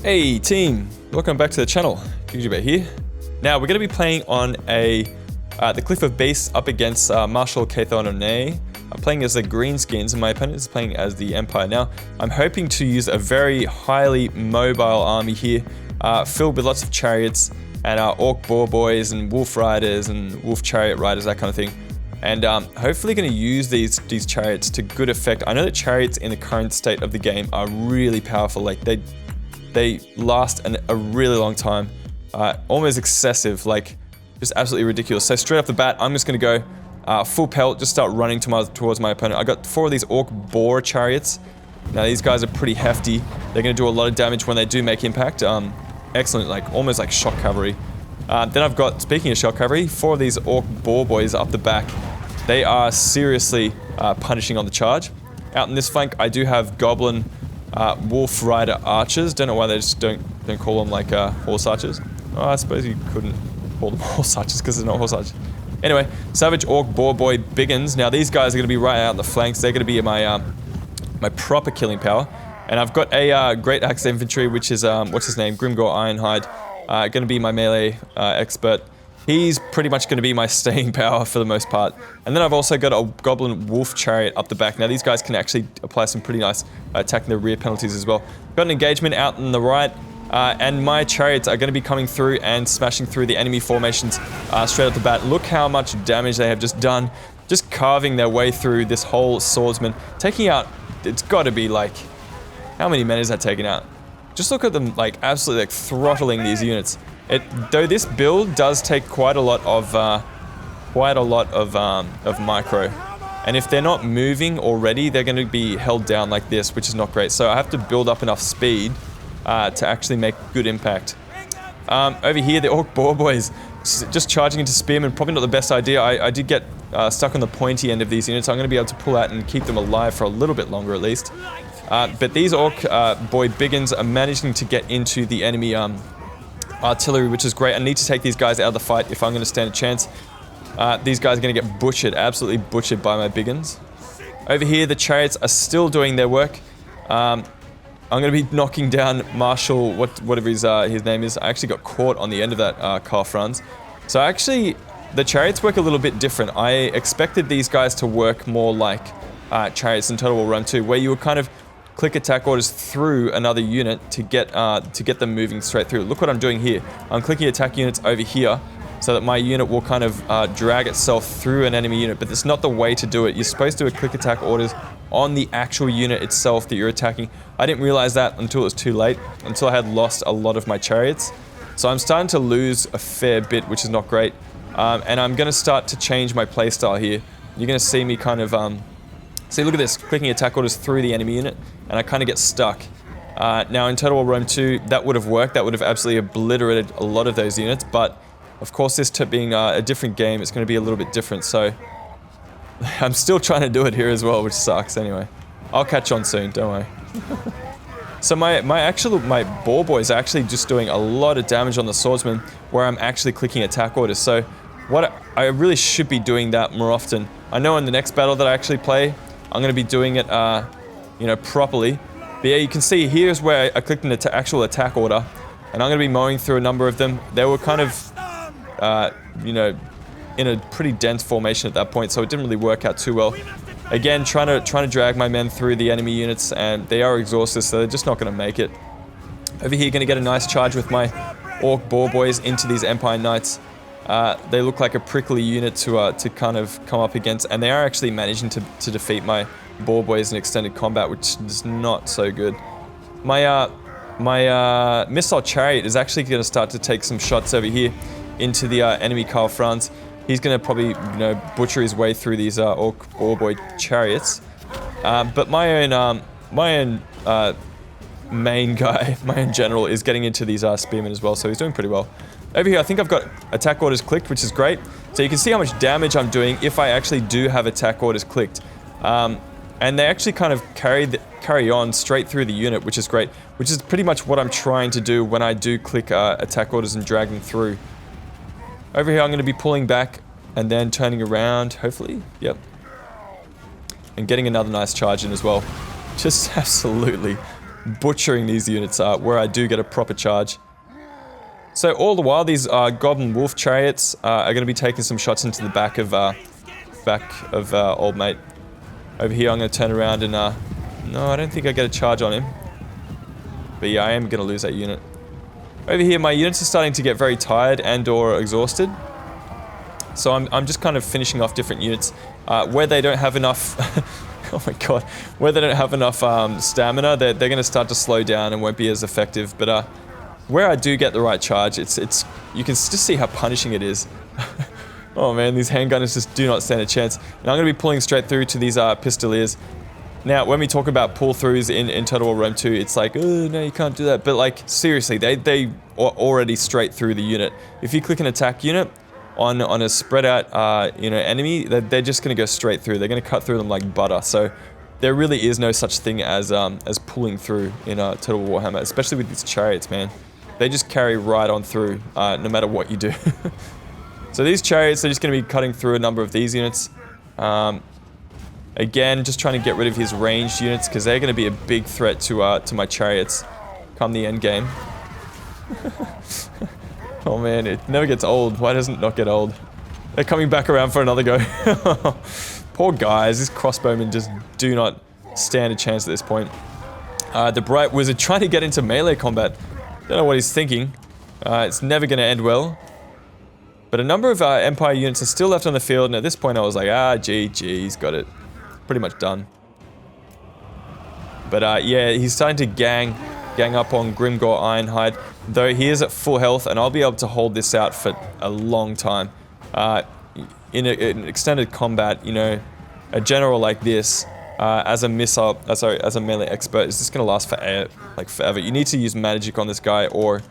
Hey team, welcome back to the channel. Jujubear here. Now we're going to be playing on the Cliff of Beasts up against Marshal Caethonone. I'm playing as the Greenskins and my opponent is playing as the Empire. Now I'm hoping to use a very highly mobile army here, filled with lots of chariots and orc boar boys and wolf riders and wolf chariot riders, that kind of thing. And hopefully going to use these chariots to good effect. I know that chariots in the current state of the game are really powerful. Like they last a really long time, almost excessive, like just absolutely ridiculous. So straight off the bat, I'm just going to go full pelt, just start running towards my opponent. I got 4 of these orc boar chariots. Now these guys are pretty hefty. They're going to do a lot of damage when they do make impact. Excellent, like almost like shock cavalry. Then I've got, speaking of shock cavalry, 4 of these orc boar boys up the back. They are seriously punishing on the charge. Out in this flank, I do have goblin wolf rider archers. Don't know why they just don't call them like horse archers. Oh, I suppose you couldn't call them horse archers because they're not horse archers. Anyway, savage orc boar boy biggins. Now these guys are going to be right out in the flanks. They're going to be my my proper killing power. And I've got a great axe infantry, which is what's his name, Grimgor Ironhide. Going to be my melee expert. He's pretty much going to be my staying power for the most part. And then I've also got a goblin wolf chariot up the back. Now these guys can actually apply some pretty nice attack in the rear penalties as well. Got an engagement out on the right, and my chariots are going to be coming through and smashing through the enemy formations straight off the bat. Look how much damage they have just done, just carving their way through this whole swordsman, taking out, it's got to be like, how many men is that taking out? Just look at them, like absolutely like throttling these units. Though this build does take quite a lot of micro, and if they're not moving already, they're going to be held down like this, which is not great. So I have to build up enough speed to actually make good impact. Over here, the orc boar boys just charging into spearmen, probably not the best idea. I did get stuck on the pointy end of these units. I'm going to be able to pull out and keep them alive for a little bit longer at least. But these orc boy biggins are managing to get into the enemy artillery, which is great. I need to take these guys out of the fight if I'm going to stand a chance. These guys are going to get butchered, absolutely butchered by my biggins. Over here, the chariots are still doing their work. I'm going to be knocking down Marshal, whatever his name is. I actually got caught on the end of that car Franz. So actually, the chariots work a little bit different. I expected these guys to work more like chariots in Total War Rome 2, where you would kind of click attack orders through another unit to get them moving straight through. Look what I'm doing here. I'm clicking attack units over here so that my unit will kind of drag itself through an enemy unit, but that's not the way to do it. You're supposed to click attack orders on the actual unit itself that you're attacking. I didn't realize that until it was too late, until I had lost a lot of my chariots. So I'm starting to lose a fair bit, which is not great. And I'm going to start to change my playstyle here. You're going to see me kind of see, look at this, clicking attack orders through the enemy unit, and I kind of get stuck. Now in Total War Rome 2, that would have worked, that would have absolutely obliterated a lot of those units, but of course this being a different game, it's going to be a little bit different, so I'm still trying to do it here as well, which sucks anyway. I'll catch on soon, don't worry. So my boar boys are actually just doing a lot of damage on the swordsman, where I'm actually clicking attack orders, so I really should be doing that more often. I know in the next battle that I actually play, I'm going to be doing it, you know, properly. But yeah, you can see here's where I clicked an actual attack order, and I'm going to be mowing through a number of them. They were kind of, you know, in a pretty dense formation at that point, so it didn't really work out too well. Again, trying to drag my men through the enemy units, and they are exhausted, so they're just not going to make it. Over here, going to get a nice charge with my orc boar boys into these Empire Knights. They look like a prickly unit to kind of come up against, and they are actually managing to defeat my boar boys in extended combat, which is not so good. My missile chariot is actually going to start to take some shots over here into the enemy Karl Franz. He's going to probably, you know, butcher his way through these orc boar boy chariots. But my own main guy, my own general, is getting into these spearmen as well, so he's doing pretty well. Over here, I think I've got attack orders clicked, which is great. So you can see how much damage I'm doing if I actually do have attack orders clicked. And they actually kind of carry on straight through the unit, which is great. Which is pretty much what I'm trying to do when I do click attack orders and drag them through. Over here, I'm going to be pulling back and then turning around, hopefully. Yep. And getting another nice charge in as well. Just absolutely butchering these units where I do get a proper charge. So all the while, these Goblin Wolf Chariots are going to be taking some shots into the back of old mate. Over here, I'm going to turn around and no, I don't think I get a charge on him. But yeah, I am going to lose that unit. Over here, my units are starting to get very tired and or exhausted. So I'm just kind of finishing off different units where they don't have enough. Oh my god, where they don't have enough stamina, they're going to start to slow down and won't be as effective. But where I do get the right charge, it's you can just see how punishing it is. Oh man, these handgunners just do not stand a chance. And I'm going to be pulling straight through to these pistoliers. Now, when we talk about pull-throughs in Total War Rome 2, it's like, oh no, you can't do that. But like, seriously, they are already straight through the unit. If you click an attack unit on a spread out, you know, enemy, they're just going to go straight through. They're going to cut through them like butter. So there really is no such thing as pulling through in Total War Warhammer, especially with these chariots, man. They just carry right on through, no matter what you do. So these chariots are just going to be cutting through a number of these units. Again, just trying to get rid of his ranged units because they're going to be a big threat to my chariots come the end game. Oh man, it never gets old. Why doesn't it not get old? They're coming back around for another go. Poor guys, these crossbowmen just do not stand a chance at this point. The Bright Wizard trying to get into melee combat. Don't know what he's thinking. It's never going to end well. But a number of Empire units are still left on the field, and at this point I was like, GG, he's got it. Pretty much done. But yeah, he's starting to gang up on Grimgor Ironhide, though he is at full health, and I'll be able to hold this out for a long time. In an extended combat, you know, a general like this, as a melee expert, is just going to last for like forever. You need to use magic on this guy, or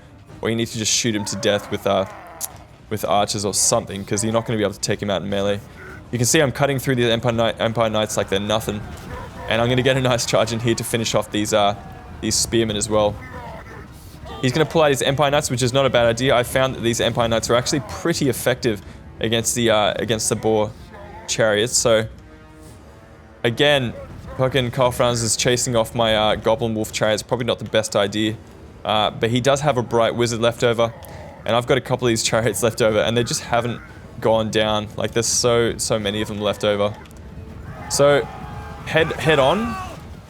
you need to just shoot him to death with archers or something, because you're not going to be able to take him out in melee. You can see I'm cutting through the Empire Knights like they're nothing, and I'm going to get a nice charge in here to finish off these spearmen as well. He's going to pull out his Empire Knights, which is not a bad idea. I found that these Empire Knights are actually pretty effective against the Boar Chariots. So again, fucking Karl Franz is chasing off my Goblin Wolf Chariots. Probably not the best idea, but he does have a Bright Wizard left over, and I've got a couple of these Chariots left over, and they just haven't gone down. Like, there's so many of them left over. So head on.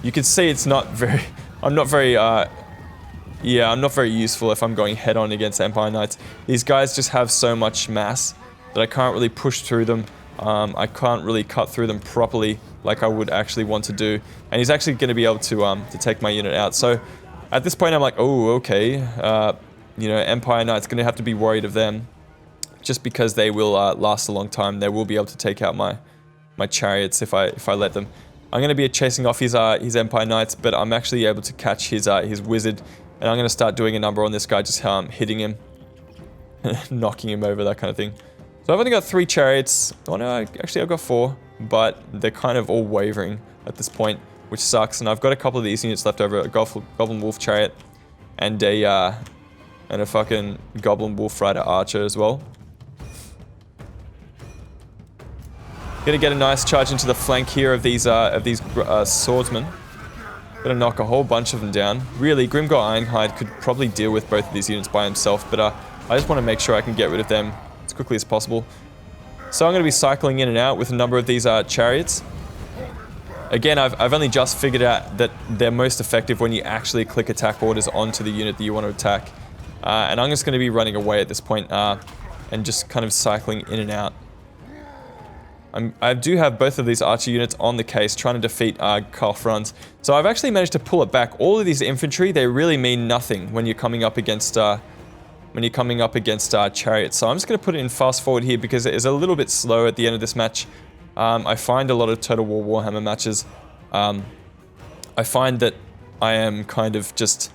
You can see it's not very. I'm not very useful if I'm going head on against Empire Knights. These guys just have so much mass that I can't really push through them. I can't really cut through them properly like I would actually want to do. And he's actually going to be able to take my unit out. So at this point I'm like, oh, okay. You know, Empire Knight's going to have to be worried of them, just because they will last a long time. They will be able to take out my chariots if I let them. I'm going to be chasing off his Empire Knights, but I'm actually able to catch his Wizard, and I'm going to start doing a number on this guy, just hitting him, knocking him over, that kind of thing. So I've only got 3 chariots. Oh no, actually I've got 4, but they're kind of all wavering at this point, which sucks. And I've got a couple of these units left over: a Goblin Wolf Chariot and a fucking Goblin Wolf Rider Archer as well. Gonna get a nice charge into the flank here of these swordsmen. Gonna knock a whole bunch of them down. Really, Grimgor Ironhide could probably deal with both of these units by himself, but I just want to make sure I can get rid of them as quickly as possible. So I'm gonna be cycling in and out with a number of these chariots. Again, I've only just figured out that they're most effective when you actually click attack orders onto the unit that you want to attack. And I'm just gonna be running away at this point and just kind of cycling in and out. I do have both of these archer units on the case trying to defeat Karl Franz. So I've actually managed to pull it back. All of these infantry, they really mean nothing when you're coming up against chariots. So I'm just going to put it in fast forward here because it is a little bit slow at the end of this match. I find a lot of Total War Warhammer matches. I find that I am kind of just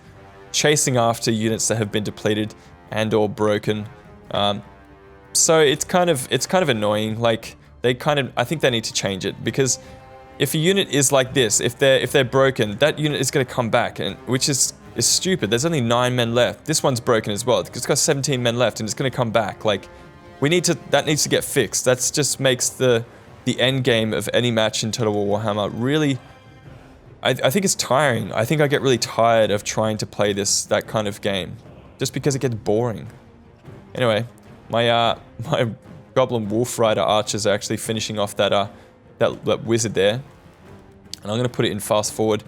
chasing after units that have been depleted and or broken. So it's kind of annoying. Like, I think they need to change it, because if a unit is like this, if they're broken, that unit is going to come back, and which is stupid. There's only 9 men left. This one's broken as well. It's got 17 men left, and it's going to come back. Like, that needs to get fixed. That just makes the end game of any match in Total War Warhammer really, I think it's tiring. I think I get really tired of trying to play that kind of game. Just because it gets boring. Anyway, my Goblin Wolf Rider archers are actually finishing off that wizard there. And I'm going to put it in fast forward.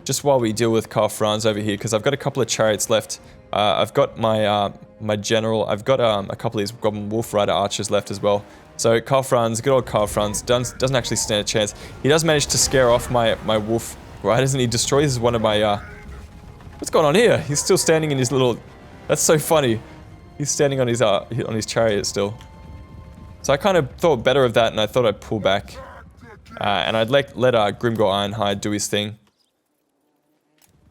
Just while we deal with Karl Franz over here, because I've got a couple of chariots left. I've got my general. I've got a couple of these Goblin Wolf Rider archers left as well. So Karl Franz, good old Karl Franz, doesn't actually stand a chance. He does manage to scare off my Wolf Riders, and he destroys one of my... What's going on here? He's still standing in his little... That's so funny. He's standing on his chariot still. So I kind of thought better of that, and I thought I'd pull back. And I'd let Grimgor Ironhide do his thing.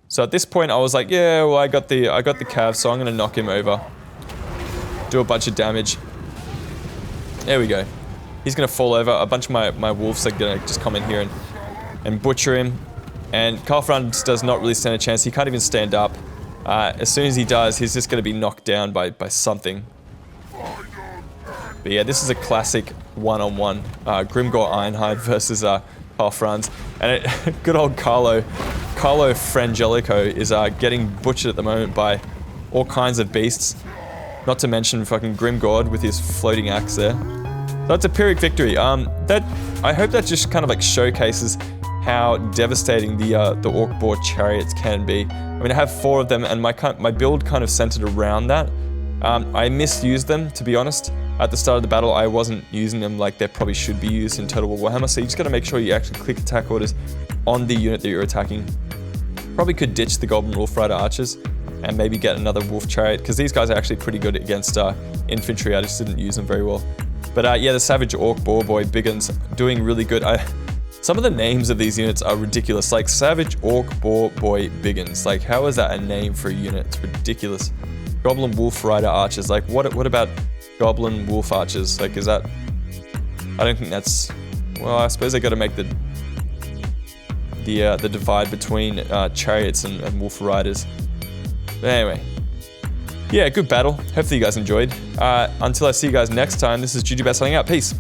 So at this point, I was like, yeah, well, I got the cav, so I'm gonna knock him over. Do a bunch of damage. There we go. He's gonna fall over. A bunch of my wolves are gonna just come in here and butcher him. And Karl Franz does not really stand a chance. He can't even stand up. As soon as he does, he's just gonna be knocked down by something. But yeah, this is a classic one-on-one. Grimgor Ironhide versus Karl Franz. And good old Carlo Frangelico is getting butchered at the moment by all kinds of beasts. Not to mention fucking Grimgord with his floating axe there. So that's a Pyrrhic victory. I hope that just kind of like showcases how devastating the Orc Boar Chariots can be. I mean, I have 4 of them, and my build kind of centered around that. I misused them, to be honest. At the start of the battle, I wasn't using them like they probably should be used in Total War Warhammer, so you just gotta make sure you actually click attack orders on the unit that you're attacking. Probably could ditch the Goblin Wolf Rider archers and maybe get another Wolf Chariot, because these guys are actually pretty good against infantry. I just didn't use them very well. But yeah, the Savage Orc Boar Boy Biggins doing really good. Some of the names of these units are ridiculous, like Savage Orc Boar Boy Biggins. Like, how is that a name for a unit? It's ridiculous. Goblin Wolf Rider archers. Like, what about Goblin Wolf archers? Like, is that... I don't think that's... Well, I suppose they got to make the divide between chariots and wolf riders. But anyway, yeah, good battle. Hopefully you guys enjoyed. Until I see you guys next time, this is Jujubear signing out. Peace.